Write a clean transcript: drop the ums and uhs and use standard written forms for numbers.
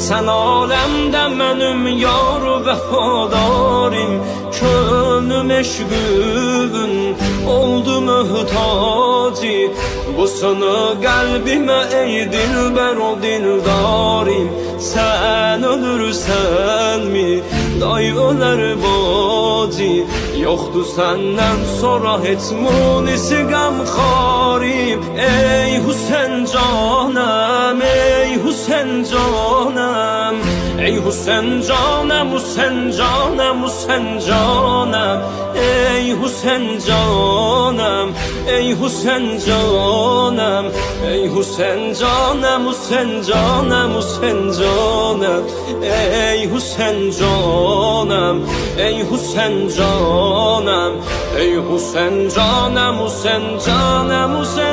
Sen alemde benim yar vəfadarım, könlüm eşqün oldu mühtacı. Bu sana kalbime ey dilber o dildarim. Sen ölürsen mi day öler bacı. Yoktu senden sonra hiç munisi gamxarim. Ey Hüseyin canım, ey Hüseyin canım, ey Hüseyin canım, Hüseyin canım, Hüseyin canım, ey Hüseyin canım, ey Hüseyin canım, ey Hüseyin canım, Hüseyin canım, Hüseyin canım, ey Hüseyin canım, ey Hüseyin canım, ey Hüseyin canım, Hüseyin canım, Hüseyin